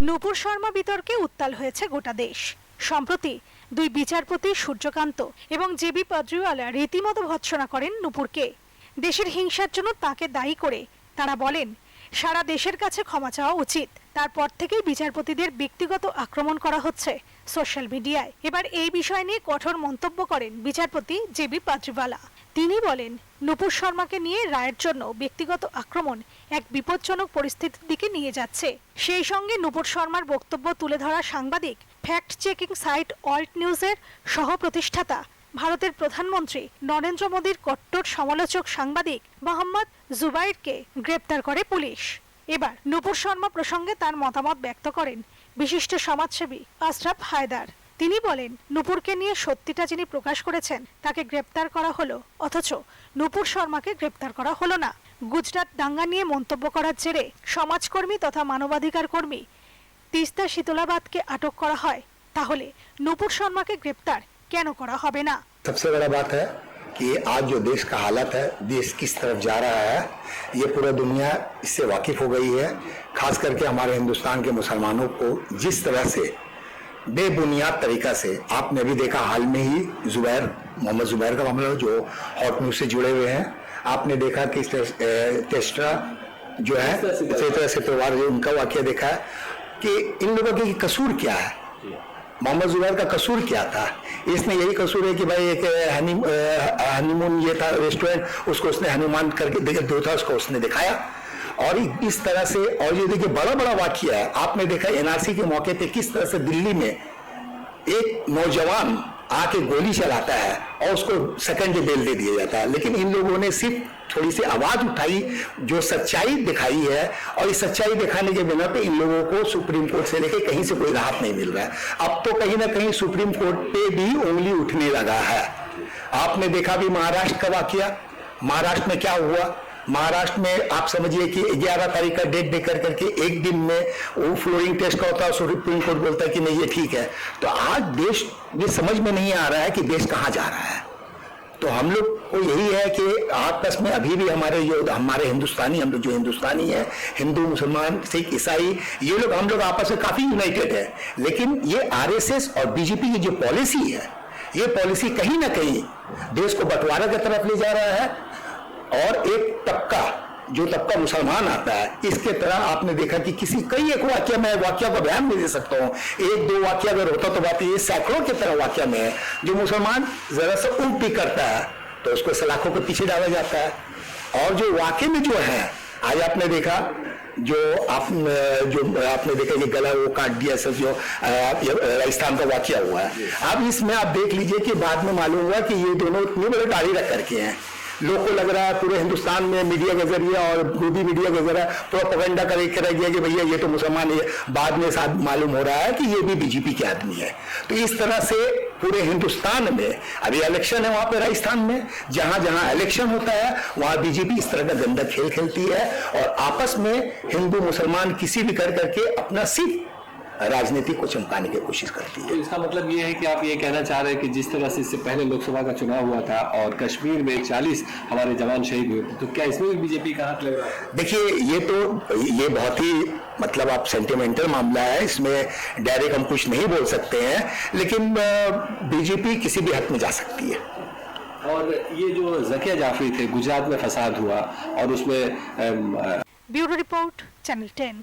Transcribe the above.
নূপুর শর্মা বিতর্কে উত্তাল হয়েছে গোটা দেশ। সম্প্রতি দুই বিচারপতি সূর্যকান্ত এবং জেবি পাদ্রিওয়ালা রীতিমতো ভৎসনা করেন নূপুরকে। দেশের হিংসার জন্য তাকে দায়ী করে তারা বলেন, সারা দেশের কাছে ক্ষমা চাওয়া উচিত। তারপর থেকেই বিচারপতিদের ব্যক্তিগত আক্রমণ করা হচ্ছে সোশ্যাল মিডিয়ায়। এবার এই বিষয় নিয়ে কঠোর মন্তব্য করেন বিচারপতি জেবি পাদ্রিওয়ালা। তিনি বলেন, নূপুর শর্মাকে নিয়ে রায়ের জন্য ব্যক্তিগত আক্রমণ এক বিপজ্জনক পরিস্থিতির দিকে নিয়ে যাচ্ছে। সেই সঙ্গে নূপুর শর্মার বক্তব্য তুলে ধরা সাংবাদিক, ফ্যাক্ট চেকিং সাইট অল্ট নিউজের সহ প্রতিষ্ঠাতা, ভারতের প্রধানমন্ত্রী নরেন্দ্র মোদীর কট্টর সমালোচক সাংবাদিক মোহাম্মদ জুবাইরকে গ্রেপ্তার করে পুলিশ। এবার নূপুর শর্মা প্রসঙ্গে তার মতামত ব্যক্ত করেন বিশিষ্ট সমাজসেবী আশরাফ হায়দার। তিনি বলেন, নূপুরকে নিয়ে সত্যিটা যিনি প্রকাশ করেছেন তাকে গ্রেপ্তার করা হলো, অথচ নূপুর শর্মাকে গ্রেপ্তার করা হলো না। গুজরাট দাঙ্গা নিয়ে মন্তব্য করার জেরে সমাজকর্মী তথা মানবাধিকার কর্মী তিস্তা শীতলাবাদকে আটক করা হয়, তাহলে নূপুর শর্মাকে গ্রেপ্তার কেন করা হবে না? सबसे बड़ा बात है कि आज जो देश का हालत है, देश किस तरफ जा रहा है, ये पूरा दुनिया इससे वाकिफ हो गई है। खास करके हमारे हिंदुस्तान के मुसलमानों को जिस तरह से बेबुनियाद तरीका से, आपने अभी देखा हाल में ही मोहम्मद जुबैर का मामला जो हॉट न्यूज से जुड़े हुए हैं, आपने देखा कि टेस्ट्रा जो है से परिवार जो उनका वाकया देखा है कि इन लोगों के कसूर क्या है। मोहम्मद जुबैर का कसूर क्या था? इसने यही कसूर है कि भाई एक हनीमून ये था रेस्टोरेंट, उसको उसने हनुमान करके दो था, उसको उसने दिखाया। और इस तरह से, और ये देखिए बड़ा बड़ा वाकया है, आपने देखा एनआरसी के मौके पे किस तरह से दिल्ली में एक नौजवान आके गोली चलाता है और उसको सेकंड बेल दे दिया जाता है। लेकिन इन लोगों ने सिर्फ थोड़ी सी आवाज उठाई, जो सच्चाई दिखाई है, और इस सच्चाई दिखाने के बिना पे इन लोगों को सुप्रीम कोर्ट से लेके कहीं से कोई राहत नहीं मिल रहा है। अब तो कहीं ना कहीं सुप्रीम कोर्ट पे भी उंगली उठने लगा है। आपने देखा भी महाराष्ट्र का वाकया, महाराष्ट्र में क्या हुआ? महाराष्ट्र में आप समझिए कि 11 तारीख का डेट दे करके एक दिन में वो फ्लोरिंग टेस्ट का होता है, सुप्रीम कोर्ट बोलता है कि नहीं ये ठीक है। तो आज देश ये समझ में नहीं आ रहा है कि देश कहाँ जा रहा है। तो हम लोग को यही है कि आपस में अभी भी हमारे हिंदुस्तानी, हम लोग जो हिंदुस्तानी है, हिंदू मुसलमान सिख ईसाई, ये लोग हम लोग आपस में काफी यूनाइटेड है। लेकिन ये आरएसएस और बीजेपी की जो पॉलिसी है, ये पॉलिसी कहीं ना कहीं देश को बंटवारा की तरफ ले जा रहा है। और एक तबका, जो तबका मुसलमान आता है, इसके तरह आपने देखा कि कई एक वाक्य में, वाक्य का बयान नहीं दे सकता हूँ, एक दो वाक्य अगर होता तो बात ये सैकड़ों की तरह वाक्य में है। जो मुसलमान जरा सा उल्ट भी करता है तो उसको सलाखों के पीछे डाला जाता है। और जो वाक्य में जो है, आज आपने देखा जो आपने देखा ये गला वो काट दिया, सब जो राजस्थान का वाकया हुआ है। अब इसमें आप देख लीजिए कि बाद में मालूम हुआ कि ये दोनों इतने बड़े दाढ़ी रख करके हैं। लोग को लग रहा है पूरे हिंदुस्तान में मीडिया के जरिए और गोदी मीडिया के जरिए प्रोपेगेंडा करके रह गया कि भैया ये तो मुसलमान है। बाद में साथ मालूम हो रहा है कि ये भी बीजेपी के आदमी है। तो इस तरह से पूरे हिंदुस्तान में अभी इलेक्शन है, वहां पे राजस्थान में जहां जहां इलेक्शन होता है वहां बीजेपी इस तरह का गंदा खेल खेलती है और आपस में हिंदू मुसलमान किसी भी कर करके अपना सिर्फ राजनीति को चमकाने की कोशिश करती है। तो इसका मतलब ये है कि आप ये कहना चाह रहे हैं कि जिस तरह से इससे पहले लोकसभा का चुनाव हुआ था और कश्मीर में 40 हमारे जवान शहीद हुए, तो क्या इसमें भी बीजेपी का हाथ लग रहा है? देखिए ये बहुत ही मतलब आप सेंटिमेंटल मामला है, इसमें डायरेक्ट हम कुछ नहीं बोल सकते हैं, लेकिन बीजेपी किसी भी हद में जा सकती है। और ये जो ज़किया जाफरी थे, गुजरात में फसाद हुआ और उसमें ब्यूरो रिपोर्ट, चैनल 10।